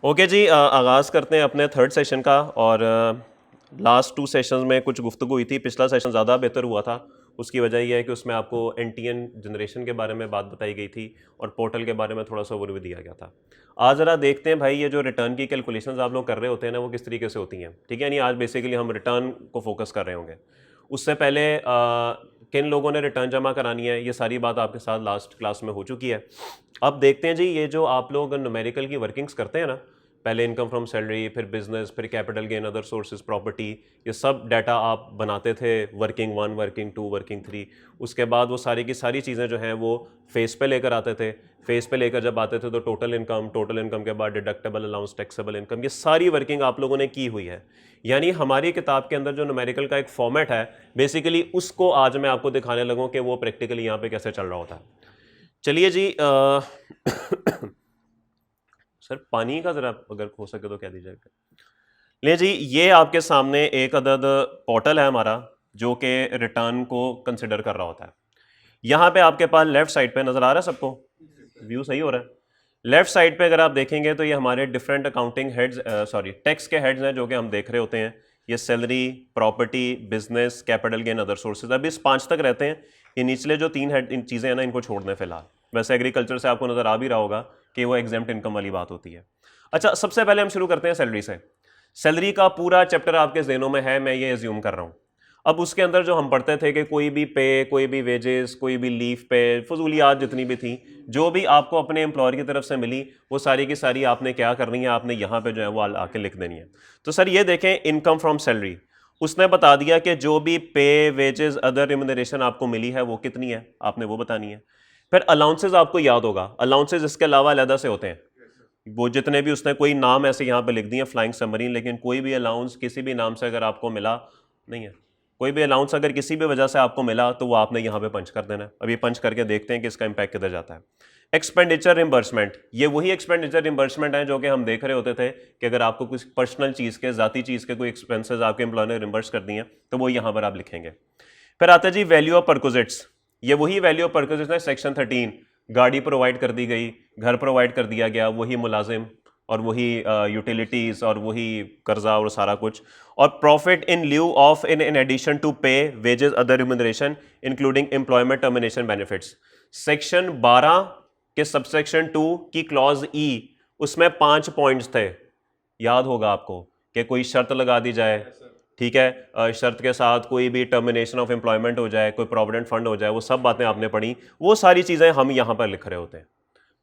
Okay जी, आगाज़ करते हैं अपने थर्ड सेशन का। और लास्ट टू सेशंस में कुछ गुफ्तगू हुई थी। पिछला सेशन ज़्यादा बेहतर हुआ था। उसकी वजह यह है कि उसमें आपको एनटीएन जनरेशन के बारे में बात बताई गई थी और पोर्टल के बारे में थोड़ा सा ओवरव्यू दिया गया था। आज ज़रा देखते हैं भाई, ये जो रिटर्न की कैलकुलेशंस आप लोग कर रहे होते हैं ना, वो किस तरीके से होती हैं। ठीक है, यानी आज बेसिकली हम रिटर्न को फोकस कर रहे होंगे। उससे पहले किन लोगों ने रिटर्न जमा करानी है, ये सारी बात आपके साथ लास्ट क्लास में हो चुकी है। अब देखते हैं जी, ये जो आप लोग न्यूमेरिकल की वर्किंग्स करते हैं ना, पहले इनकम फ्रॉम सैलरी, फिर बिजनेस, फिर capital gain, other sources, property, ये सब डाटा आप बनाते थे वर्किंग 1, वर्किंग 2, वर्किंग 3। उसके बाद वो सारी की सारी चीज़ें जो हैं वो फेस पे लेकर आते थे। फेस पे लेकर जब आते थे तो टोटल इनकम के बाद डिडक्टेबल अलाउंस, टैक्सेबल इनकम, ये सारी वर्किंग आप लोगों ने की हुई है। यानी हमारी किताब के अंदर जो न्यूमेरिकल का एक फॉर्मेट है, बेसिकली उसको आज मैं आपको दिखाने लगूँ कि वो प्रैक्टिकली यहाँ पे कैसे चल रहा होता है। चलिए जी, सर पानी का ज़रा अगर हो सके तो कह दीजिएगा। ले जी, ये आपके सामने एक अदद पोर्टल है हमारा, जो कि रिटर्न को कंसिडर कर रहा होता है। यहाँ पे आपके पास लेफ्ट साइड पे नज़र आ रहा है सबको, व्यू सही हो रहा है। लेफ्ट साइड पे अगर आप देखेंगे तो ये हमारे different accounting heads, sorry tax के हेड्स हैं जो कि हम देख रहे होते हैं। ये salary, property, business, capital gain, other sources, अभी इस 5 तक रहते हैं। ये निचले जो 3 हेड इन चीज़ें हैं ना, इनको छोड़ दें फिलहाल। वैसे एग्रीकल्चर से आपको नज़र आ भी रहा होगा कि वो एग्जेम्प्ट इनकम वाली बात होती है। अच्छा, सबसे पहले हम शुरू करते हैं सैलरी से। सैलरी का पूरा चैप्टर आपके ज़हनों में है, मैं ये एज्यूम कर रहा हूँ। अब उसके अंदर जो हम पढ़ते थे कि कोई भी पे, कोई भी वेजेस, कोई भी लीव पे, फजूलियात जितनी भी थी, जो भी आपको अपने एम्प्लॉयर की तरफ से मिली, वो सारी की सारी आपने क्या करनी है, आपने यहाँ पे जो है वो आके लिख देनी है। तो सर ये देखें, इनकम फ्रॉम सैलरी, उसने बता दिया कि जो भी पे, वेजेस, अदर रिम्यूनरेशन आपको मिली है वो कितनी है, आपने वो बतानी है। फिर अलाउंसेज आपको याद होगा, अलाउंसेज इसके अलावा अलहदा से होते हैं। वो जितने भी उसने कोई नाम ऐसे यहाँ पे लिख दिए फ्लाइंग सबमरीन, लेकिन कोई भी अलाउंस किसी भी नाम से अगर आपको मिला, नहीं है कोई भी अलाउंस अगर किसी भी वजह से आपको मिला तो वो आपने यहाँ पे पंच कर देना है। अभी पंच करके देखते हैं कि इसका इंपैक्ट किधर जाता है। एक्सपेंडिचर रिम्बर्समेंट, ये वही एक्सपेंडिचर रिम्बर्समेंट है जो कि हम देख रहे होते थे कि अगर आपको कुछ पर्सनल चीज़ के, ज़ाती चीज़ के कोई एक्सपेंसेस आपके एम्प्लॉय ने रिम्बर्स कर दिए तो वो यहाँ पर आप लिखेंगे। फिर आता है जी वैल्यू ऑफ परक्विजिट्स, ये वही वैल्यू ऑफ परक्विजिट्स है सेक्शन 13। गाड़ी प्रोवाइड कर दी गई, घर प्रोवाइड कर दिया गया, वही मुलाजिम और वही यूटिलिटीज़ और वही कर्जा और सारा कुछ। और profit in lieu of in addition to pay, wages, other remuneration including employment termination benefits. Section 12 के सबसेक्शन 2 की क्लॉज ई, उसमें 5 पॉइंट्स थे, याद होगा आपको, कि कोई शर्त लगा दी जाए, ठीक है, शर्त के साथ कोई भी टर्मिनेशन ऑफ एम्प्लॉयमेंट हो जाए, कोई प्रोविडेंट फंड हो जाए, वो सब बातें आपने पढ़ी, वो सारी चीज़ें हम यहाँ पर लिख रहे होते हैं।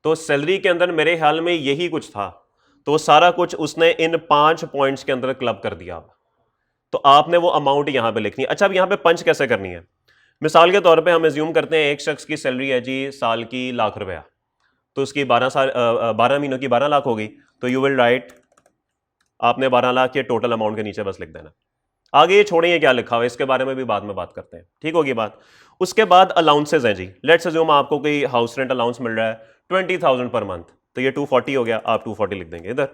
तो सैलरी के अंदर मेरे ख्याल में यही कुछ था, तो सारा कुछ उसने इन 5 पॉइंट्स के अंदर क्लब कर दिया। तो आपने वो अमाउंट यहाँ पे लिखनी है। अच्छा, अब यहाँ पे पंच कैसे करनी है? मिसाल के तौर पे हम एज्यूम करते हैं एक शख्स की सैलरी है जी साल की ₹1,00,000, तो उसकी 12 महीनों की 12 लाख हो गई। तो यू विल राइट, आपने 12 लाख के टोटल अमाउंट के नीचे बस लिख देना। आगे ये छोड़िए क्या लिखा हुआ है, इसके बारे में भी बाद में बात करते हैं, ठीक होगी बात। उसके बाद अलाउंसेज हैं जी। लेट्स अज्यूम आपको कोई हाउस रेंट अलाउंस मिल रहा है 20,000 पर मंथ, तो ये 240 हो गया, आप 240 लिख देंगे इधर।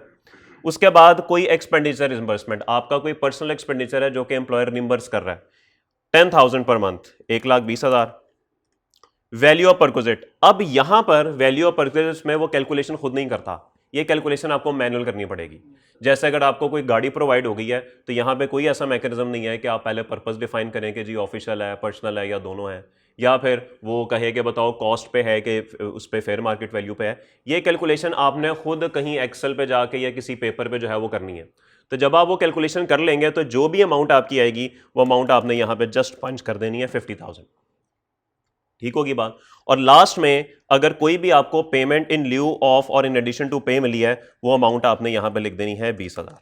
उसके बाद कोई एक्सपेंडिचर रिम्बर्समेंट, आपका कोई पर्सनल एक्सपेंडिचर है जो कि एम्प्लॉयर रिम्बर्स कर रहा है, 10,000 per month, 1,20,000। Value of perquisite, अब यहां पर वैल्यू ऑफ परक्विजिट में वो कैलकुलेशन खुद नहीं करता, ये कैलकुलेशन आपको मैनुअल करनी पड़ेगी। जैसे अगर आपको कोई गाड़ी प्रोवाइड हो गई है तो यहाँ पे कोई ऐसा मैकेनिज्म नहीं है कि आप पहले पर्पस डिफाइन करें कि जी ऑफिशियल है, पर्सनल है, या दोनों है, या फिर वो कहे कि बताओ कॉस्ट पे है कि उस पर फेयर मार्केट वैल्यू पे है। ये कैलकुलेशन आपने खुद कहीं एक्सेल पे जाके या किसी पेपर पे जो है वो करनी है। तो जब आप वो कैलकुलेशन कर लेंगे तो जो भी अमाउंट आपकी आएगी वो अमाउंट आपने यहाँ पे जस्ट पंच कर देनी है, 50,000, ठीक होगी बात। और लास्ट में अगर कोई भी आपको पेमेंट इन ल्यू ऑफ और इन एडिशन टू पे मिली है, वो अमाउंट आपने यहां पे लिख देनी है 20,000।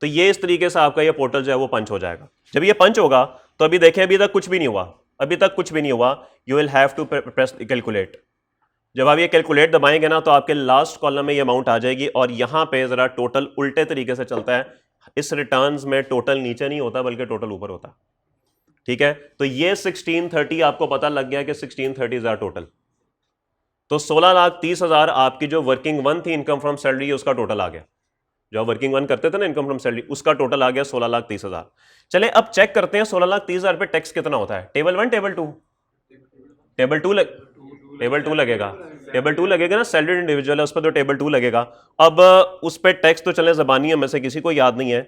तो ये इस तरीके से आपका ये पोर्टल जो है वो पंच हो जाएगा। जब ये पंच होगा तो अभी देखें, अभी तक कुछ भी नहीं हुआ, अभी तक कुछ भी नहीं हुआ। You will have to press calculate. जब आप ये कैलकुलेट दबाएंगे ना तो आपके लास्ट कॉलम में ये अमाउंट आ जाएगी, और यहां पे जरा टोटल उल्टे तरीके से चलता है। इस रिटर्न्स में टोटल नीचे नहीं होता बल्कि टोटल ऊपर होता है, ठीक है। तो ये 1630 आपको पता लग गया कि 1630,000 टोटल। तो 16,30,000 आपकी जो वर्किंग 1 थी इनकम फ्रॉम सैलरी, उसका टोटल आ गया। जो वर्किंग 1 करते थे ना इनकम फ्रॉम सैलरी, उसका टोटल आ गया 16,30,000। चले अब चेक करते हैं 16,30,000 पे टैक्स कितना होता है। Table 1, table 2? टेबल 2 टेबल 2 लगेगा, टेबल 2 लगेगा ना, सैलरीड इंडिविजुअल है उस पर तो टेबल 2 लगेगा। अब उस पर टैक्स तो चले ज़बानी में से किसी को याद नहीं है।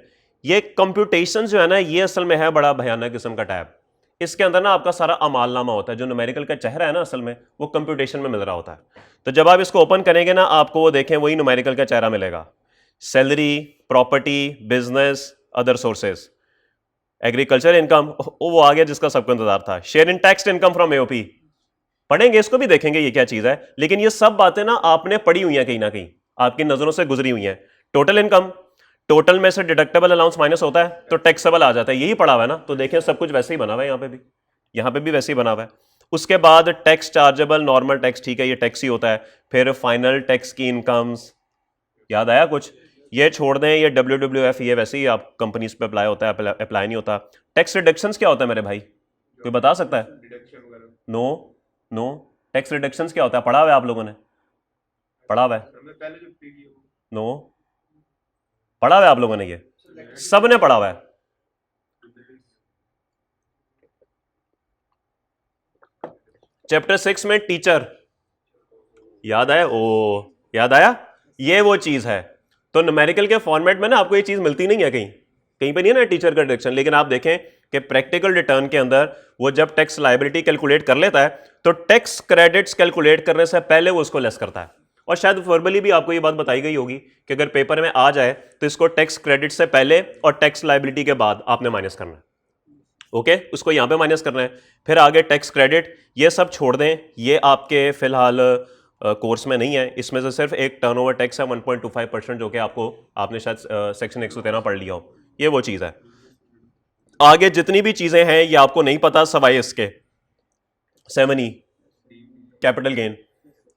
ये कंप्यूटेशन जो है ना, ये असल में है बड़ा भयानक किस्म का टैब। इसके अंदर ना आपका सारा अमालनामा होता है, जो न्यूमेरिकल का चेहरा है ना असल में वो कंप्यूटेशन में मिल रहा होता है। तो जब आप इसको ओपन करेंगे ना, आपको वो देखें वही न्यूमेरिकल का चेहरा मिलेगा। Salary, property, business, other sources, agriculture income, वो आ गया जिसका सबको इंतजार था। Share in tax income from AOP, पढ़ेंगे इसको भी देखेंगे ये क्या चीज है, लेकिन ये सब बातें ना आपने पढ़ी हुई हैं कहीं ना कहीं, आपकी नजरों से गुजरी हुई हैं। टोटल इनकम, टोटल में से डिडक्टेबल अलाउंस माइनस होता है तो टैक्सेबल आ जाता है, यही पढ़ा हुआ है ना। तो देखिए सब कुछ वैसे ही बना हुआ है, यहाँ पे भी वैसे ही बना हुआ है। उसके बाद टैक्स चार्जेबल, नॉर्मल टैक्स, ठीक है ये टैक्स ही होता है। फिर फाइनल टैक्स की इनकम्स, याद आया कुछ? ये छोड़ दें, ये WWF ये वैसे ही आप कंपनीज पे अप्लाई होता है, अप्लाई नहीं होता। टैक्स रिडक्शंस क्या होता है मेरे भाई, कोई बता सकता है? नो नो, टैक्स रिडक्शंस क्या होता है? पढ़ा हुआ है आप लोगों ने? पढ़ा हुआ है? नो, पढ़ा हुआ है आप लोगों ने? ये सब ने पढ़ा हुआ है। चैप्टर 6 में टीचर, याद आया? ओ याद आया, ये वो चीज है। तो न्यूमेरिकल के फॉर्मेट में ना आपको ये चीज मिलती नहीं है, कहीं कहीं पे नहीं है ना टीचर का डिडक्शन। लेकिन आप देखें कि प्रैक्टिकल रिटर्न के अंदर वो जब टैक्स लायबिलिटी कैलकुलेट कर लेता है तो टैक्स क्रेडिट्स कैलकुलेट करने से पहले वो उसको लेस करता है। और शायद वर्बली भी आपको ये बात बताई गई होगी कि अगर पेपर में आ जाए तो इसको टैक्स क्रेडिट से पहले और टैक्स लायबिलिटी के बाद आपने माइनस करना है। ओके, उसको यहां पे माइनस करना है। फिर आगे टैक्स क्रेडिट, ये सब छोड़ दें, ये आपके फिलहाल कोर्स में नहीं है। इसमें से सिर्फ एक टर्नओवर टैक्स है 1.25%, जो कि आपने शायद सेक्शन 113 पढ़ लिया हो, ये वो चीज़ है। आगे जितनी भी चीज़ें हैं ये आपको नहीं पता सवाए इसके। 7E कैपिटल गेन,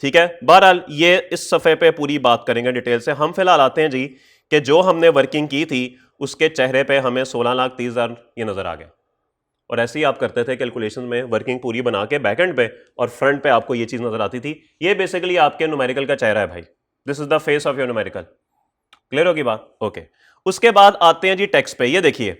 ठीक है। बहरहाल ये इस सफ़े पे पूरी बात करेंगे डिटेल से। हम फिलहाल आते हैं जी कि जो हमने वर्किंग की थी उसके चेहरे पे हमें 16,30,000 ये नज़र आ गया। और ऐसे ही आप करते थे कैलकुलेशन में, वर्किंग पूरी बना के बैकएंड पे, और फ्रंट पे आपको ये चीज़ नज़र आती थी। ये बेसिकली आपके न्यूमेरिकल का चेहरा है भाई, this is the face of your numerical. Clear होगी बात? ओके। उसके बाद आते हैं जी टैक्स पे। ये देखिए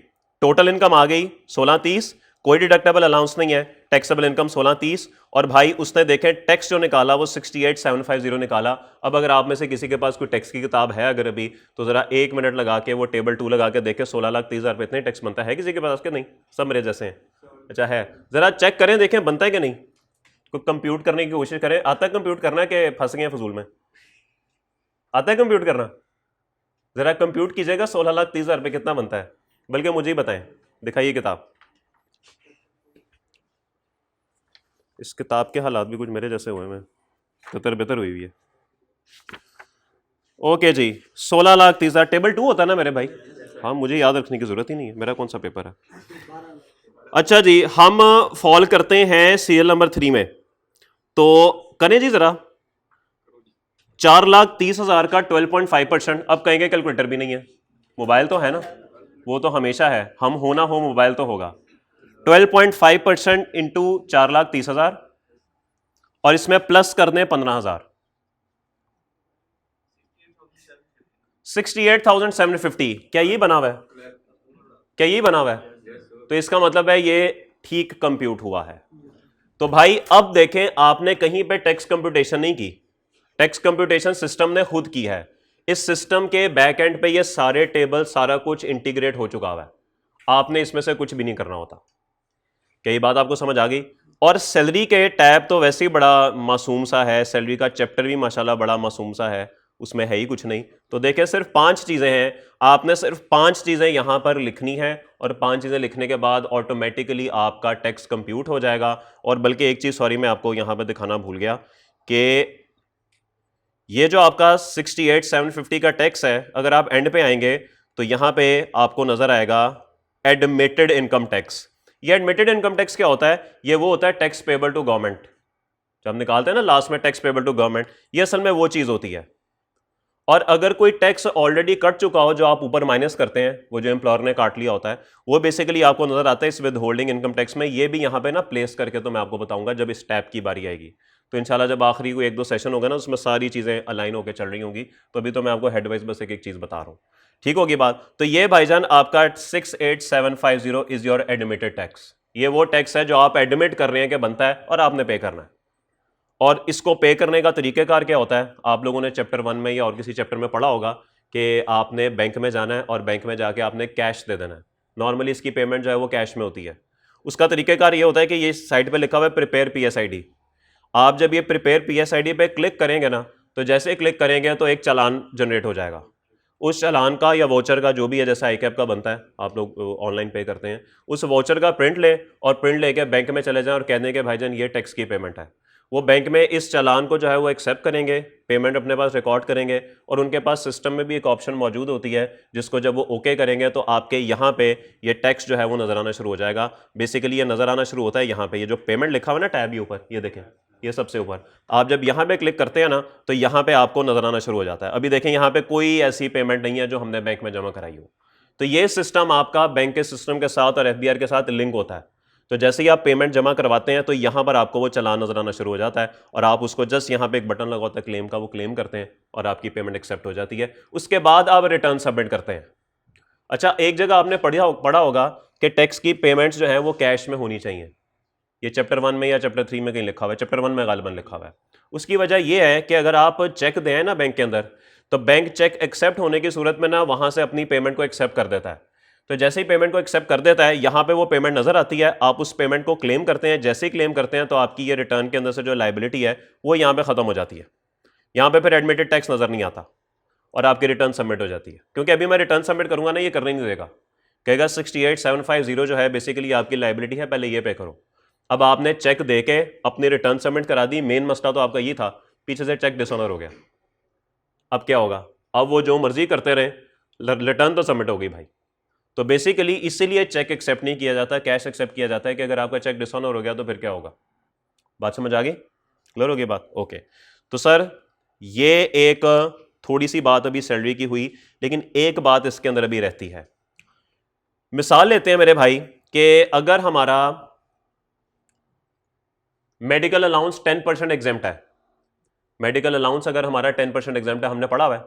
टोटल इनकम आ गई 16,30, कोई डिडक्टेबल अलाउंस नहीं है, टैक्सेबल इनकम 16,30। और भाई उसने देखे टैक्स जो निकाला वो 68,750 निकाला। अब अगर आप में से किसी के पास कोई टैक्स की किताब है अगर अभी, तो जरा 1 मिनट लगा के वो टेबल 2 लगा के देखे 16,30,000 पे इतने टैक्स बनता है किसी के पास के नहीं? सब मेरे जैसे हैं? अच्छा है, जरा चेक करें देखें बनता है कि नहीं। कोई कंप्यूट करने की कोशिश करें, आता है कंप्यूट करना कि फंस गए फजूल में? आता है कंप्यूट करना? जरा कंप्यूट कीजिएगा 16,30,000 पे कितना बनता है, बल्कि मुझे ही बताएं। दिखाइए किताब। इस किताब के हालात भी कुछ मेरे जैसे हुए हैं, तितर बितर हुई हुई है। ओके जी, 16,30,000 टेबल 2 होता है ना मेरे भाई? हाँ, मुझे याद रखने की जरूरत ही नहीं है, मेरा कौन सा पेपर है। अच्छा जी, हम फॉल करते हैं सीरियल नंबर 3 में, तो करें जी जरा। 4,30,000 का 12.5%। अब कहेंगे कैलकुलेटर भी नहीं है, मोबाइल तो है ना, वो तो हमेशा है, हम हो ना हो मोबाइल तो होगा। 12.5% इंटू 4,30,000 और इसमें प्लस कर दें 15,000, 68,750। क्या ये बना हुआ है? क्या ये बना हुआ है? तो इसका मतलब है ये ठीक कंप्यूट हुआ है। तो भाई अब देखें, आपने कहीं पे टैक्स कंप्यूटेशन नहीं की, टैक्स कंप्यूटेशन सिस्टम ने खुद की है। इस सिस्टम के बैक एंड पे ये सारे टेबल सारा कुछ इंटीग्रेट हो चुका हुआ है, आपने इसमें से कुछ भी नहीं करना होता। कई बात आपको समझ आ गई? और सैलरी के टैब तो वैसे ही बड़ा मासूम सा है, सैलरी का चैप्टर भी माशाल्लाह बड़ा मासूम सा है, उसमें है ही कुछ नहीं। तो देखें सिर्फ 5 चीज़ें हैं, आपने सिर्फ 5 चीज़ें यहाँ पर लिखनी है, और 5 चीज़ें लिखने के बाद ऑटोमेटिकली आपका टैक्स कंप्यूट हो जाएगा। और बल्कि एक चीज़ सॉरी मैं आपको यहाँ पर दिखाना भूल गया कि ये जो आपका 68,750 का टैक्स है, अगर आप एंड पे आएंगे तो यहाँ पे आपको नज़र आएगा एडमिटेड इनकम टैक्स। ये एडमिटेड इनकम टैक्स क्या होता है? ये वो होता है टैक्स पेबल टू गवर्नमेंट, जब हम निकालते हैं ना लास्ट में टैक्स पेबल टू गवर्नमेंट, ये असल में वो चीज़ होती है। और अगर कोई टैक्स ऑलरेडी कट चुका हो, जो आप ऊपर माइनस करते हैं, वो जो एम्प्लॉयर ने काट लिया होता है, वो बेसिकली आपको नजर आता है इस विद होल्डिंग इनकम टैक्स में। ये भी यहाँ पे ना प्लेस करके तो मैं आपको बताऊंगा जब इस टैब की बारी आएगी। तो इंशाल्लाह जब आखिरी कोई 1-2 सेशन होगा ना, उसमें सारी चीज़ें अलाइन होकर चल रही होंगी। तो अभी तो मैं आपको हेडवाइज बस एक चीज़ बता रहा हूँ, ठीक होगी बात? तो ये भाईजान आपका 68,750 इज योर एडमिटेड टैक्स। ये वो टैक्स है जो आप एडमिट कर रहे हैं कि बनता है और आपने पे करना है। और इसको पे करने का तरीक़ेकार क्या होता है, आप लोगों ने चैप्टर 1 में या और किसी चैप्टर में पढ़ा होगा कि आपने बैंक में जाना है और बैंक में जाके आपने कैश दे देना है। नॉर्मली इसकी पेमेंट जो है वो कैश में होती है। उसका तरीक़ेकार ये होता है कि ये साइड पे लिखा हुआ है प्रिपेयर पीएसआईडी। आप जब ये प्रिपेयर पीएसआईडी पे क्लिक करेंगे ना, तो जैसे ही क्लिक करेंगे तो एक चालान जनरेट हो जाएगा। उस चालान का या वोचर का जो भी है, जैसा ICAP का बनता है, आप लोग ऑनलाइन पे करते हैं, उस वोचर का प्रिंट लें और प्रिंट लेके बैंक में चले जाएं और कह दें कि भाईजान ये टैक्स की पेमेंट है। वो बैंक में इस चालान को जो है वो एक्सेप्ट करेंगे, पेमेंट अपने पास रिकॉर्ड करेंगे और उनके पास सिस्टम में भी एक ऑप्शन मौजूद होती है जिसको जब वो ओके करेंगे तो आपके यहाँ पे ये टैक्स जो है वो नजर आना शुरू हो जाएगा। बेसिकली ये नजर आना शुरू होता है यहाँ पे, ये जो पेमेंट लिखा हुआ है ना टैब के ऊपर, ये देखें, ये सबसे ऊपर, आप जब यहाँ पे क्लिक करते हैं ना तो यहाँ पे आपको नजर आना शुरू हो जाता है। अभी देखें यहाँ पे कोई ऐसी पेमेंट नहीं है जो हमने बैंक में जमा कराई हो। तो ये सिस्टम आपका बैंक के सिस्टम के साथ और FBR के साथ लिंक होता है। तो जैसे ही आप पेमेंट जमा करवाते हैं तो यहाँ पर आपको वो चालान नजर आना शुरू हो जाता है और आप उसको जस्ट यहाँ पे एक बटन लगा होता है क्लेम का, वो क्लेम करते हैं और आपकी पेमेंट एक्सेप्ट हो जाती है। उसके बाद आप रिटर्न सबमिट करते हैं। अच्छा, एक जगह आपने पढ़ा होगा कि टैक्स की पेमेंट्स जो है वो कैश में होनी चाहिए। ये चैप्टर 1 में या चैप्टर 3 में कहीं लिखा हुआ है, चैप्टर 1 में गालिबन लिखा हुआ है। उसकी वजह यह है कि अगर आप चेक दें ना बैंक के अंदर, तो बैंक चेक एक्सेप्ट होने की सूरत में ना वहां से अपनी पेमेंट को एक्सेप्ट कर देता है। तो जैसे ही पेमेंट को एक्सेप्ट कर देता है, यहां पे वो पेमेंट नजर आती है, आप उस पेमेंट को क्लेम करते हैं। जैसे ही क्लेम करते हैं तो आपकी ये रिटर्न के अंदर से जो लायबिलिटी है वो यहाँ पे खत्म हो जाती है। यहाँ पे फिर एडमिटेड टैक्स नजर नहीं आता और आपकी रिटर्न सबमिट हो जाती है। क्योंकि अभी मैं रिटर्न सबमिट करूंगा ना, ये करने नहीं देगा, कहेगा 68750 जो है बेसिकली आपकी लायबिलिटी है, पहले ये पे करो। अब आपने चेक दे के अपनी रिटर्न सबमिट करा दी, मेन मसला तो आपका ये था, पीछे से चेक डिसऑनर हो गया। अब क्या होगा? अब वो जो मर्जी करते रहे, रिटर्न तो सबमिट हो गई भाई। तो बेसिकली इसीलिए चेक एक्सेप्ट नहीं किया जाता, कैश एक्सेप्ट किया जाता है कि अगर आपका चेक डिसऑनर हो गया तो फिर क्या होगा। बात समझ आ गई? क्लियर होगी बात? ओके। तो सर ये एक थोड़ी सी बात अभी सैलरी की हुई, लेकिन एक बात इसके अंदर अभी रहती है। मिसाल लेते हैं मेरे भाई कि अगर हमारा मेडिकल अलाउंस 10% एग्जेम्प्ट है, मेडिकल अलाउंस अगर हमारा 10% एग्जेम्प्ट है, हमने पढ़ा हुआ है,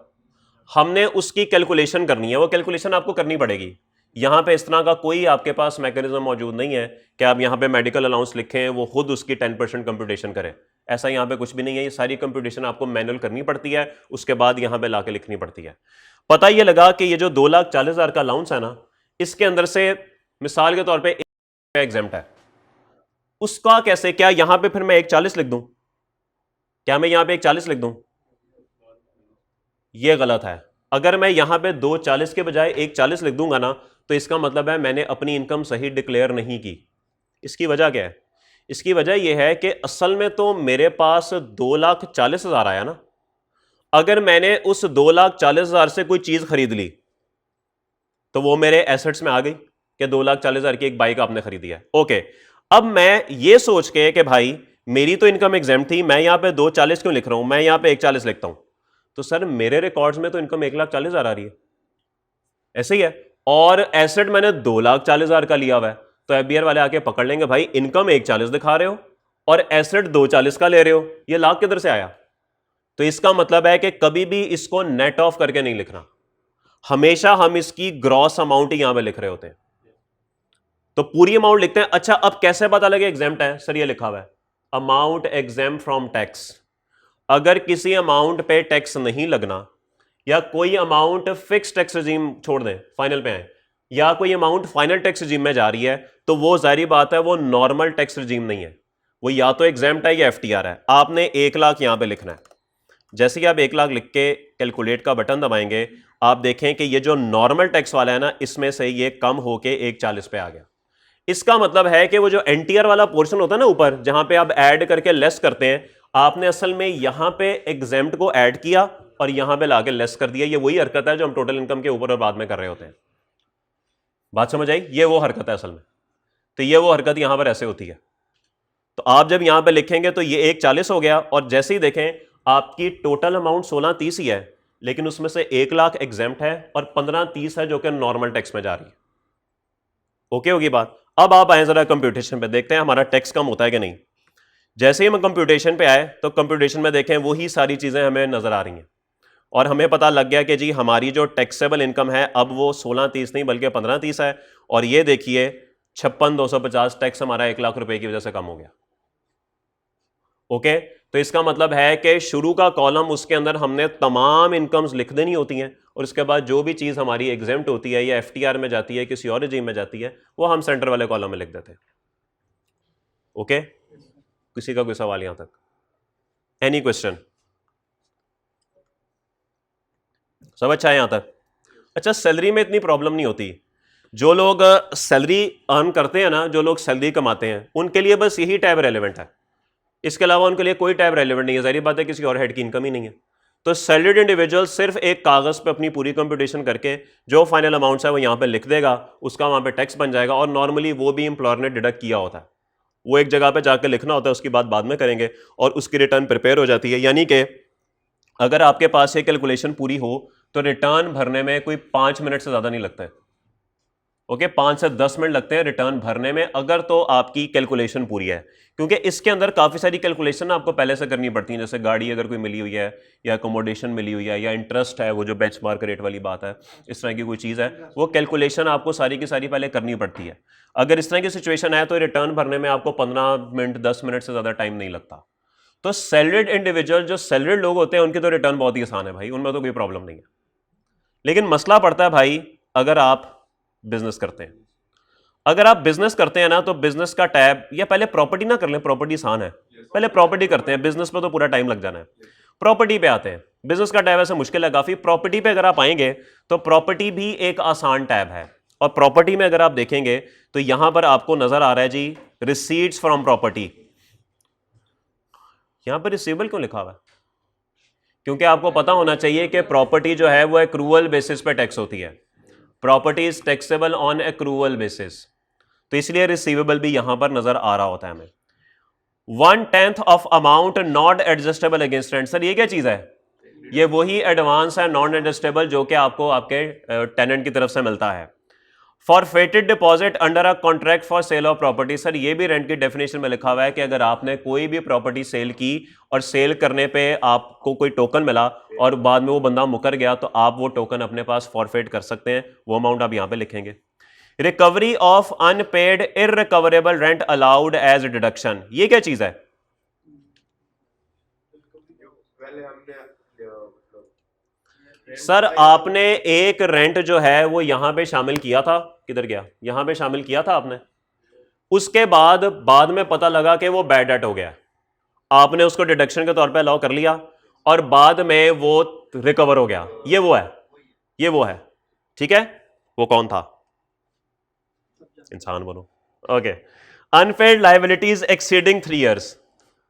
हमने उसकी कैलकुलेशन करनी है। वो कैलकुलेशन आपको करनी पड़ेगी। यहां पे इस तरह का कोई आपके पास मैकेनिज्म मौजूद नहीं है कि आप यहां पे मेडिकल अलाउंस लिखें, वो खुद उसकी 10% कंप्यूटेशन करे। ऐसा यहां पे कुछ भी नहीं है। ये सारी कंप्यूटेशन आपको मैनुअल करनी पड़ती है, उसके बाद यहां पे लाके लिखनी पड़ती है। पता ये लगा कि ये जो 2,40,000 का अलाउंस है ना, इसके अंदर से मिसाल के तौर पर एग्जेम्प्ट है, उसका कैसे, क्या यहां पे फिर मैं 1,40 लिख दूं? क्या मैं यहां पे 1,40 लिख दूं? यह गलत है। अगर मैं यहां पे 2,40 के बजाय 1,40 लिख दूंगा ना, तो इसका मतलब है मैंने अपनी इनकम सही डिक्लेयर नहीं की। इसकी वजह क्या है? इसकी वजह यह है कि असल में तो मेरे पास 2,40,000 आया ना। अगर मैंने उस 2,40,000 से कोई चीज खरीद ली तो वो मेरे एसेट्स में आ गई कि 2,40,000 की एक बाइक आपने खरीदी है। ओके, अब मैं ये सोच के कि भाई मेरी तो इनकम एग्जेम्प्ट थी, मैं यहां पे 2,40 क्यों लिख रहा हूं, मैं यहां पे 1,40 लिखता हूं, तो सर मेरे रिकॉर्ड्स में तो इनकम 1,40,000 आ रही है, ऐसे ही है। और एसेट मैंने 2,40,000 का लिया हुआ है, तो FBR वाले आके पकड़ लेंगे, भाई इनकम 1,40 दिखा रहे हो और एसेट 2,40 का ले रहे हो, ये लाख किधर से आया? तो इसका मतलब है कि कभी भी इसको नेट ऑफ करके नहीं लिखना, हमेशा हम इसकी ग्रॉस अमाउंट ही यहां पे लिख रहे होते हैं। तो पूरी अमाउंट लिखते हैं। अच्छा, अब कैसे पता लगे एग्जेम्प्ट है? सर ये लिखा हुआ है अमाउंट एग्जेम्प्ट फ्रॉम टैक्स। अगर किसी अमाउंट पे टैक्स नहीं लगना, या कोई अमाउंट फिक्स टैक्स रजीम छोड़ दें, फाइनल पे आए, या कोई अमाउंट फाइनल टैक्स रजीम में जा रही है, तो वो जाहिर बात है वो नॉर्मल टैक्स रजीम नहीं है, वो या तो एग्जेम्प्ट है या FTR है। आपने 1 लाख यहां पे लिखना है। जैसे कि आप 1 लाख लिख के कैलकुलेट का बटन दबाएंगे, आप देखें कि ये जो नॉर्मल टैक्स वाला है ना, इसमें से ये कम होके 1,40 पे आ गया। इसका मतलब है कि वो जो NTR वाला पोर्शन होता है ना ऊपर, जहां पे आप ऐड करके लेस करते हैं, आपने असल में यहां पे एग्जेम्प्ट को ऐड किया और यहां पे लाके लेस कर दिया। ये वही हरकत है जो हम टोटल इनकम के ऊपर और बाद में कर रहे होते हैं। बात समझ आई? ये वो हरकत है असल में। तो ये वो हरकत यहां पर ऐसे होती है। तो आप जब यहां पे लिखेंगे तो ये 1,40 हो गया, और जैसे ही देखें आपकी टोटल अमाउंट 16,30 ही है, लेकिन उसमें से 1 लाख एग्जेम्प्ट है और 15,30 है जो कि नॉर्मल टैक्स में जा रही है। ओके होगी बात? अब आप आए जरा कंप्यूटेशन पे, देखते हैं हमारा टैक्स कम होता है कि नहीं। जैसे ही हम कंप्यूटेशन पे आए तो कंप्यूटेशन में देखें वही सारी चीजें हमें नजर आ रही हैं, और हमें पता लग गया कि जी हमारी जो टैक्सेबल इनकम है अब वो 16,30 नहीं बल्कि 15,30 है। और ये देखिए 56,250 टैक्स हमारा 1 लाख रुपए की वजह से कम हो गया। ओके, तो इसका मतलब है कि शुरू का कॉलम उसके अंदर हमने तमाम इनकम्स लिख देनी होती हैं और उसके बाद जो भी चीज़ हमारी एग्जेम्प्ट होती है या एफटीआर में जाती है, किसी और रजीम में जाती है, वो हम सेंटर वाले कॉलम में लिख देते हैं। ओके, किसी का कोई सवाल यहां तक? Any question? सब अच्छा है यहां तक? अच्छा, सैलरी में इतनी प्रॉब्लम नहीं होती। जो लोग सैलरी अर्न करते हैं ना, जो लोग सैलरी कमाते हैं, उनके लिए बस यही टैब रेलेवेंट है, इसके अलावा उनके लिए कोई टैब रेलेवेंट नहीं है। जाहिर बात है किसी और हेड की इनकम ही नहीं है। तो सैलरीड इंडिविजुअल सिर्फ एक कागज पे अपनी पूरी कंप्यूटेशन करके जो फाइनल अमाउंट्स है वो यहां पे लिख देगा, उसका वहां पे टैक्स बन जाएगा, और नॉर्मली वो भी एम्प्लॉयर ने डिडक्ट किया होता है, वो एक जगह पे जाकर लिखना होता है, उसकी बात बाद में करेंगे, और उसकी रिटर्न प्रिपेयर हो जाती है। यानी कि अगर आपके पास ये कैलकुलेशन पूरी हो तो रिटर्न भरने में कोई 5 मिनट से ज़्यादा नहीं लगता है। ओके, 5 से 10 मिनट लगते हैं रिटर्न भरने में, अगर तो आपकी कैलकुलेशन पूरी है, क्योंकि इसके अंदर काफ़ी सारी कैलकुलेशन आपको पहले से करनी पड़ती है, जैसे गाड़ी अगर कोई मिली हुई है, या अकोमोडेशन मिली हुई है, या इंटरेस्ट है, वो जो बेंचमार्क रेट वाली बात है, इस तरह की कोई चीज़ है, वो कैलकुलेशन आपको सारी की सारी पहले करनी पड़ती है। अगर इस तरह की सिचुएशन है तो रिटर्न भरने में आपको 15 मिनट 10 मिनट से ज़्यादा टाइम नहीं लगता। तो सैलरीड इंडिविजुअल, जो सैलरीड लोग होते हैं, उनकी तो रिटर्न बहुत ही आसान है भाई, उनमें तो कोई प्रॉब्लम नहीं है। लेकिन मसला पड़ता है भाई अगर आप बिजनेस करते हैं। अगर आप बिजनेस करते हैं ना, तो बिजनेस का टैब, या पहले प्रॉपर्टी ना कर लें, प्रॉपर्टी आसान है, पहले प्रॉपर्टी करते हैं, बिजनेस पे तो पूरा टाइम लग जाना है। प्रॉपर्टी पे आते हैं, बिजनेस का टैब ऐसे मुश्किल है काफी। प्रॉपर्टी पे अगर आप आएंगे तो प्रॉपर्टी भी एक आसान टैब है, और प्रॉपर्टी में अगर आप देखेंगे तो यहां पर आपको नजर आ रहा है जी रिसीट्स फ्रॉम प्रॉपर्टी। यहां पर रिसीवेबल क्यों लिखा हुआ है? क्योंकि आपको पता होना चाहिए कि प्रॉपर्टी जो है वो एक्रूवल बेसिस पे टैक्स होती है। Property is taxable on accrual basis, तो इसलिए रिसीवेबल भी यहां पर नजर आ रहा होता है हमें। 1/10 of amount not adjustable against rent. Sir ये क्या चीज है? ये वही एडवांस है नॉन एडजस्टेबल जो कि आपको आपके टेनेंट की तरफ से मिलता है। Forfeited deposit under a contract for sale of property. Sir ये भी रेंट की डेफिनेशन में लिखा हुआ है कि अगर आपने कोई भी प्रॉपर्टी सेल की और सेल करने पे आपको कोई टोकन मिला और बाद में वो बंदा मुकर गया, तो आप वो टोकन अपने पास फॉरफेट कर सकते हैं, वो अमाउंट आप यहां पे लिखेंगे। Recovery of unpaid irrecoverable rent allowed as deduction. ये क्या चीज है? सर आपने एक रेंट जो है वो यहां पे शामिल किया था, किधर गया, यहां पे शामिल किया था आपने, उसके बाद में पता लगा कि वो बैड डेट हो गया, आपने उसको डिडक्शन के तौर पे अलाउ कर लिया, और बाद में वो रिकवर हो गया। ये वो है, ये वो है, ठीक है। वो कौन था? इंसान बनो। Okay, unpaid liabilities exceeding 3 years.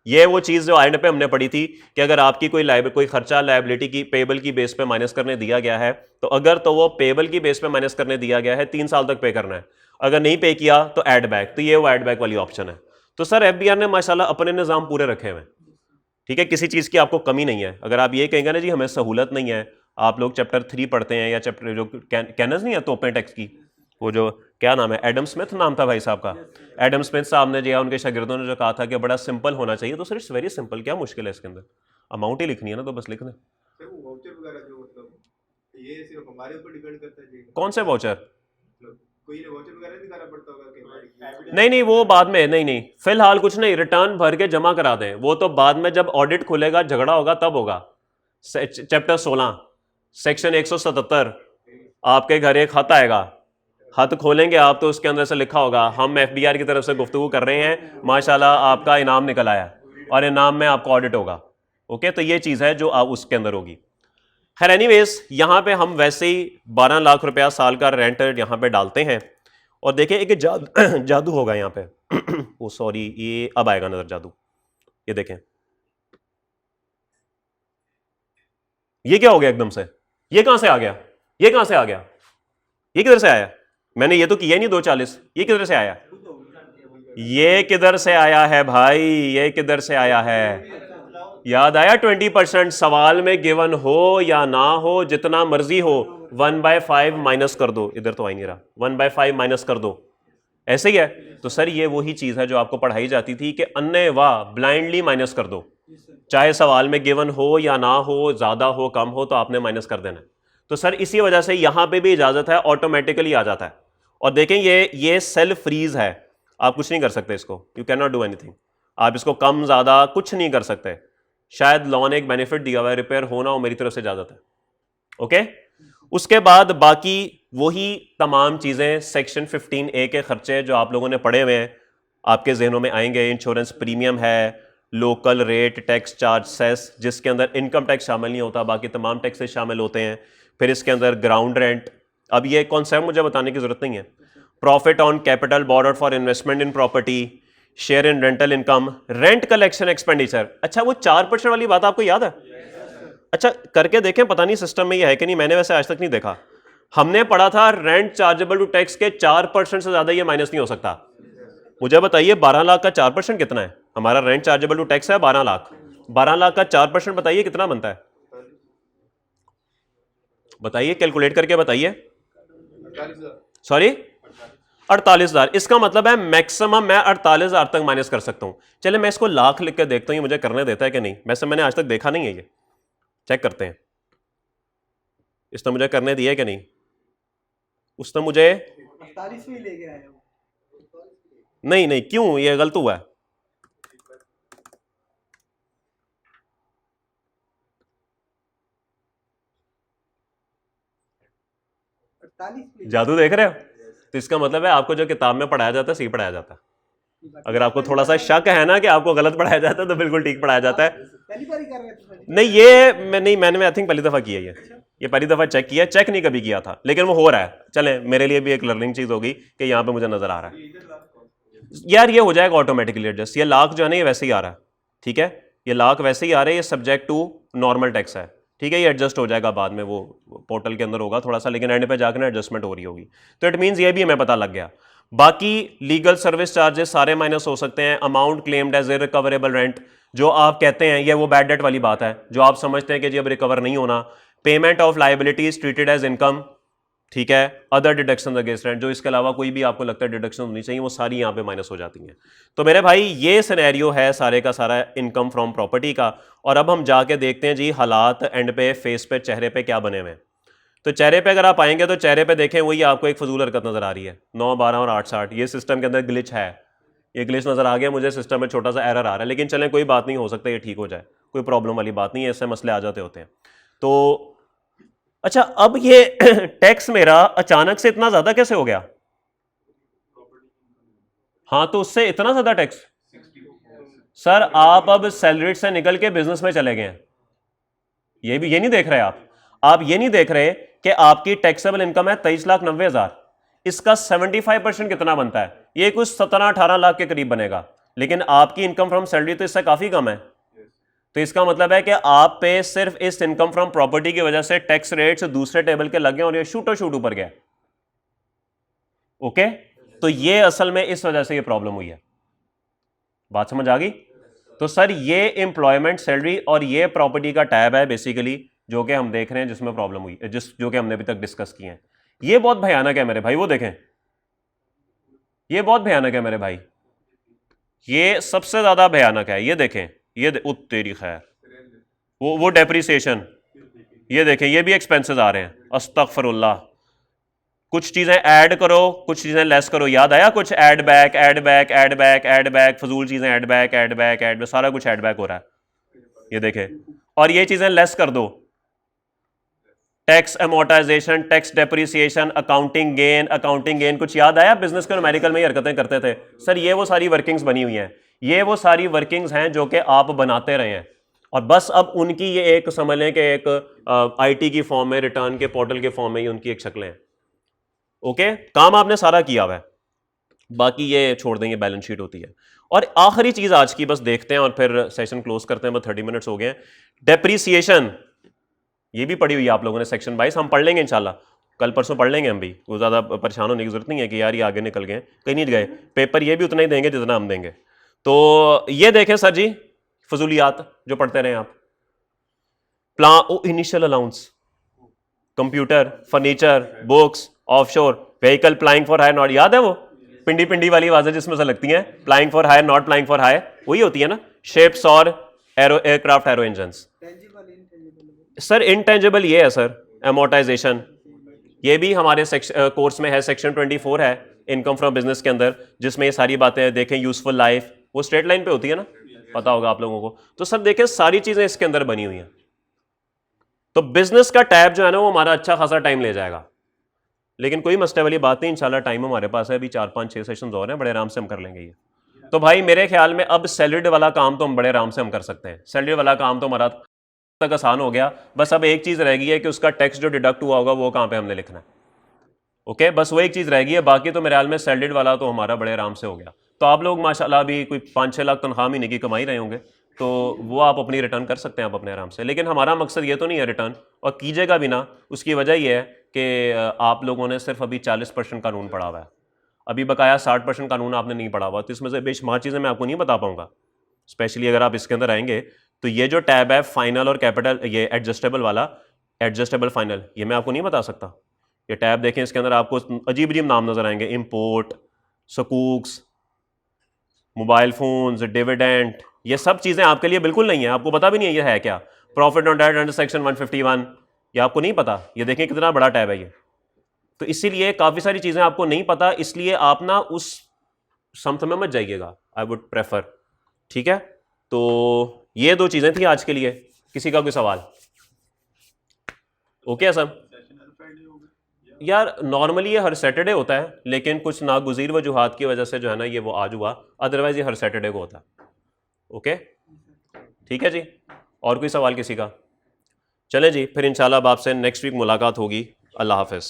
ये वो चीज जो एंड पे हमने पढ़ी थी कि अगर आपकी कोई खर्चा लायबिलिटी की पेबल की बेस पे माइनस करने दिया गया है, तो अगर तो वो पेबल की बेस पे माइनस करने दिया गया है, 3 साल तक पे करना है, अगर नहीं पे किया तो एड बैक, तो ये वो एड बैक वाली ऑप्शन है। तो सर एफबीआर ने माशाल्लाह अपने निजाम पूरे रखे हुए हैं, ठीक है, किसी चीज की आपको कमी नहीं है। अगर आप ये कहेंगे ना जी हमें सहूलत नहीं है, आप लोग चैप्टर 3 पढ़ते हैं, या चैप्टर जो कैनस नहीं है तोपें टैक्स की, वो जो क्या नाम है, एडम स्मिथ नाम था भाई साहब का, एडम स्मिथ साहब ने जो उनके शागिर्दों ने जो कहा था कि बड़ा सिंपल होना चाहिए, तो सर इट्स वेरी सिंपल, क्या मुश्किल है इसके अंदर, अमाउंट ही लिखनी है ना, तो बस लिख दें। ये सिर्फ हमारे ऊपर डिपेंड करता है। कौन से वाउचर? कोई वाउचर वगैरह दिखाना पड़ता होगा कि नहीं, वो बाद में, नहीं, फिलहाल कुछ नहीं, रिटर्न भर के जमा करा दें, वो तो बाद में जब ऑडिट खुलेगा, झगड़ा होगा, तब होगा। चैप्टर 16 सेक्शन 177, आपके घर एक खत आएगा, खत खोलेंगे आप तो उसके अंदर से लिखा होगा हम एफबीआर की तरफ से गुफ्तगू कर रहे हैं, माशाल्लाह आपका इनाम निकल आया, और इनाम में आपका ऑडिट होगा। ओके, तो ये चीज़ है जो आप उसके अंदर होगी। खैर एनीवेज, यहाँ पे हम वैसे ही 12 लाख रुपया साल का रेंट यहाँ पे डालते हैं, और देखें एक जादू होगा यहाँ पे वो सॉरी, ये अब आएगा नजर जादू। ये देखें, ये क्या हो गया एकदम से, ये कहां से आ गया, ये कहां से आ गया, ये किधर से आया? मैंने ये तो किया ही नहीं 240, ये किधर से आया? ये किधर से आया है भाई, ये किधर से आया है? याद आया 20%? सवाल में गिवन हो या ना हो, जितना मर्जी हो, 1/5 माइनस कर दो, इधर तो आ ही नहीं रहा, 1/5 माइनस कर दो, ऐसे ही है। तो सर ये वही चीज है जो आपको पढ़ाई जाती थी कि अन्य वाह ब्लाइंडली माइनस कर दो, चाहे सवाल में गिवन हो या ना हो, ज्यादा हो कम हो, तो आपने माइनस कर देना है। तो सर इसी वजह से यहां पे भी इजाजत है, ऑटोमेटिकली आ जाता है। और देखें ये सेल फ्रीज है, आप कुछ नहीं कर सकते इसको, you can not do anything. आप इसको कम ज़्यादा कुछ नहीं कर सकते। शायद लॉन एक बेनिफिट दिया हुआ है, रिपेयर होना हो मेरी तरफ से इजाज़त है। ओके, उसके बाद बाकी वही तमाम चीज़ें सेक्शन 15A के खर्चे जो आप लोगों ने पढ़े हुए हैं आपके जहनों में आएंगे। इंश्योरेंस प्रीमियम है, local rate, tax charge, cess, जिसके अंदर इनकम टैक्स शामिल नहीं होता, बाकी तमाम टैक्सेस शामिल होते हैं। फिर इसके अंदर ग्राउंड रेंट, अब ये कॉन्सेप्ट मुझे बताने की ज़रूरत नहीं है। Profit on capital borrowed for investment in property, share in rental income, rent collection expenditure. अच्छा, वो 4% वाली बात आपको याद है? अच्छा, करके देखें, पता नहीं सिस्टम में ये है कि नहीं, मैंने वैसे आज तक नहीं देखा। हमने पढ़ा था रेंट चार्जेबल टू टैक्स के 4% से ज्यादा ये माइनस नहीं हो सकता। मुझे बताइए 12 लाख का 4% कितना है? हमारा रेंट चार्जेबल टू टैक्स है 12 लाख। 12 लाख का 4% बताइए कितना बनता है? बताइए, कैलकुलेट करके बताइए। सॉरी, 48,000। इसका मतलब है मैक्सिमम मैं 48,000 तक माइनस कर सकता हूं। चले मैं इसको लाख लिख के देखता हूं, मुझे करने देता है कि नहीं। वैसे मैंने आज तक देखा नहीं है, ये चेक करते हैं। इसने मुझे करने दिया है कि नहीं? उसने मुझे 48 में लेके आया। नहीं नहीं, क्यों ये गलत हुआ है? जादू देख रहे हो? तो इसका मतलब है आपको जो किताब में पढ़ाया जाता है सही पढ़ाया जाता है। अगर आपको थोड़ा सा शक है ना कि आपको गलत पढ़ाया जाता है तो बिल्कुल ठीक पढ़ाया जाता है। पहली बार ही कर रहे थे? नहीं, ये मैंने आई थिंक पहली दफा किया ये पहली दफा चेक किया, चेक नहीं कभी किया था, लेकिन वो हो रहा है। चले, मेरे लिए भी एक लर्निंग चीज होगी कि यहाँ पे मुझे नजर आ रहा है। यार ये हो जाएगा ऑटोमेटिकली एडजस्ट। ये लाख जो है ना ये वैसे ही आ रहा है, ठीक है, ये लाख वैसे ही आ रहा है, ये सब्जेक्ट टू नॉर्मल टैक्स है, ठीक है। ये एडजस्ट हो जाएगा बाद में, वो पोर्टल के अंदर होगा थोड़ा सा, लेकिन एंड पे जाकर ना एडजस्टमेंट हो रही होगी। तो इट मीन्स ये भी हमें पता लग गया। बाकी लीगल सर्विस चार्जेस सारे माइनस हो सकते हैं। Amount claimed as a recoverable rent, जो आप कहते हैं ये वो बैड डेट वाली बात है, जो आप समझते हैं कि जी अब रिकवर नहीं होना। Payment of liabilities treated as income, ठीक है। अदर डिडक्शन अगेंस्ट रेंट, जो इसके अलावा कोई भी आपको लगता है डिडक्शन होनी चाहिए, वो सारी यहाँ पे माइनस हो जाती हैं। तो मेरे भाई ये सिनेरियो है सारे का सारा इनकम फ्रॉम प्रॉपर्टी का। और अब हम जाके देखते हैं जी हालात एंड पे, फेस पे, चेहरे पे क्या बने हुए हैं। तो चेहरे पे अगर आप आएंगे तो चेहरे पे देखें वही आपको एक फजूल हरकत नजर आ रही है, 9, 12 और 8, 60। ये सिस्टम के अंदर ग्लिच है, ये ग्लिच नजर आ गया मुझे, सिस्टम में छोटा सा एरर आ रहा है, लेकिन चलें कोई बात नहीं, हो सकता है ये ठीक हो जाए, कोई प्रॉब्लम वाली बात नहीं है, इससे मसले आ जाते होते हैं। तो अच्छा, अब ये टैक्स मेरा अचानक से इतना ज्यादा कैसे हो गया? हाँ, तो उससे इतना ज्यादा टैक्स? सर आप अब सैलरी से निकल के बिजनेस में चले गए हैं, ये नहीं देख रहे आप ये नहीं देख रहे कि आपकी टैक्सेबल इनकम है 23,90,000। इसका 75% कितना बनता है? ये कुछ 17-18 लाख के करीब बनेगा, लेकिन आपकी इनकम फ्रॉम सैलरी तो इससे काफी कम है। तो इसका मतलब है कि आप पे सिर्फ इस इनकम फ्रॉम प्रॉपर्टी की वजह से टैक्स रेट्स दूसरे टेबल के लगे और ये शूट ऊपर गया। ओके, तो ये असल में इस वजह से ये प्रॉब्लम हुई है। बात समझ आ गई? तो सर ये एम्प्लॉयमेंट सैलरी और ये प्रॉपर्टी का टैब है बेसिकली, जो कि हम देख रहे हैं जिसमें प्रॉब्लम हुई, जो कि हमने अभी तक डिस्कस किए हैं। ये बहुत भयानक है मेरे भाई, वो देखें, ये बहुत भयानक है मेरे भाई, ये सबसे ज्यादा भयानक है। ये देखें, ये तेरी खैर, वो डेप्रिसिएशन, ये देखें, ये भी एक्सपेंसेस आ रहे हैं। अस्तगफिरुल्लाह, कुछ चीजें ऐड करो, कुछ चीजें लेस करो। याद आया कुछ? Add back, add back, add back, add back, फजूल चीजें add back, add back, add back, सारा कुछ ऐड बैक हो रहा है, ये देखें। और ये चीजें लेस कर दो, tax amortisation, tax depreciation, accounting gain. कुछ याद आया? बिजनेस के न्यूमेरिकल में ही हरकतें करते थे सर। ये वो सारी वर्किंग्स बनी हुई हैं, ये वो सारी वर्किंग्स हैं जो कि आप बनाते रहे हैं, और बस अब उनकी ये एक समझ लें कि एक आईटी की फॉर्म में, रिटर्न के पोर्टल के फॉर्म में ही उनकी एक शक्लें हैं। ओके, काम आपने सारा किया हुआ है, बाकी ये छोड़ देंगे, बैलेंस शीट होती है। और आखिरी चीज आज की बस देखते हैं और फिर सेशन क्लोज करते हैं, बस 30 मिनट्स हो गए हैं। डेप्रिसिएशन, ये भी पढ़ी हुई है आप लोगों ने, सेक्शन 22 हम पढ़ लेंगे इंशाल्लाह, कल परसों पढ़ लेंगे हम भी। वो ज़्यादा परेशान होने की जरूरत नहीं है कि यार ये आगे निकल गए, कहीं नहीं गए, पेपर ये भी उतना ही देंगे जितना हम देंगे। तो ये देखें सर जी, फजूलियात जो पढ़ते रहे आप। Plan, initial allowance, computer, furniture, books, offshore vehicle, plying for hire not, याद है वो पिंडी पिंडी वाली आवाजें जिसमें से लगती हैं, plying for hire, not plying for hire, वही होती है ना। शिप्स और aircraft, aero engines. Sir intangible ये है सर, अमोर्टाइजेशन, ये भी हमारे कोर्स में है, सेक्शन 24 है इनकम फ्रॉम बिजनेस के अंदर, जिसमें ये सारी बातें देखें। यूजफुल लाइफ, वो स्ट्रेट लाइन पे होती है ना, पता होगा आप लोगों को। तो सर देखें सारी चीजें इसके अंदर बनी हुई हैं। तो बिजनेस का टैब जो है ना वो हमारा अच्छा खासा टाइम ले जाएगा, लेकिन कोई मसले वाली बात नहीं, इंशाल्लाह टाइम हमारे पास है, अभी 4-5-6 सेशंस और हैं, बड़े आराम से हम कर लेंगे ये। तो भाई मेरे ख्याल में अब सैलरीड वाला काम तो हम बड़े आराम से हम कर सकते हैं, सैलरी वाला काम तो हमारा तक आसान हो गया। बस अब एक चीज रह गई है कि उसका टैक्स जो डिडक्ट हुआ होगा वो कहाँ पे हमने लिखना है। ओके, बस वो एक चीज रह गई है, बाकी तो मेरे ख्याल में सैलरीड वाला तो हमारा बड़े आराम से हो गया। तो आप लोग माशाल्लाह अभी कोई 5-6 लाख तनख्वाह महीने की कमाई रहे होंगे, तो वो आप अपनी रिटर्न कर सकते हैं आप अपने आराम से। लेकिन हमारा मकसद ये तो नहीं है रिटर्न, और कीजिएगा भी ना। उसकी वजह ये है कि आप लोगों ने सिर्फ अभी 40% कानून पढ़ा हुआ है, अभी बकाया 60% कानून आपने नहीं पढ़ा हुआ। तो इसमें से बेशुमार चीज़ें मैं आपको नहीं बता पाऊंगा, स्पेशली अगर आप इसके अंदर आएंगे। तो ये जो टैब है फाइनल और कैपिटल, ये एडजस्टेबल वाला, एडजस्टेबल फाइनल, ये मैं आपको नहीं बता सकता। ये टैब देखें, इसके अंदर आपको अजीब अजीब नाम नजर आएंगे, इंपोर्ट, सकूक्स, मोबाइल फोन्स, डिविडेंट, ये सब चीज़ें आपके लिए बिल्कुल नहीं है, आपको पता भी नहीं है ये है क्या। Profit on debt under section 151, ये आपको नहीं पता। ये देखें कितना बड़ा टैब है ये। तो इसीलिए काफ़ी सारी चीज़ें आपको नहीं पता, इसलिए आप ना उस समथ में मत जाइएगा, आई वुड प्रेफर। ठीक है, तो ये 2 चीज़ें थी आज के लिए। किसी का कोई सवाल? ओके सब यार, नॉर्मली ये हर सैटरडे होता है, लेकिन कुछ नागुज़ीर वजूहात की वजह से जो है ना ये वो आज हुआ, अदरवाइज ये हर सैटरडे को होता है। ओके ठीक है जी, और कोई सवाल किसी का? चले जी, फिर इंशाल्लाह अब आपसे नेक्स्ट वीक मुलाकात होगी। अल्लाह हाफिज़।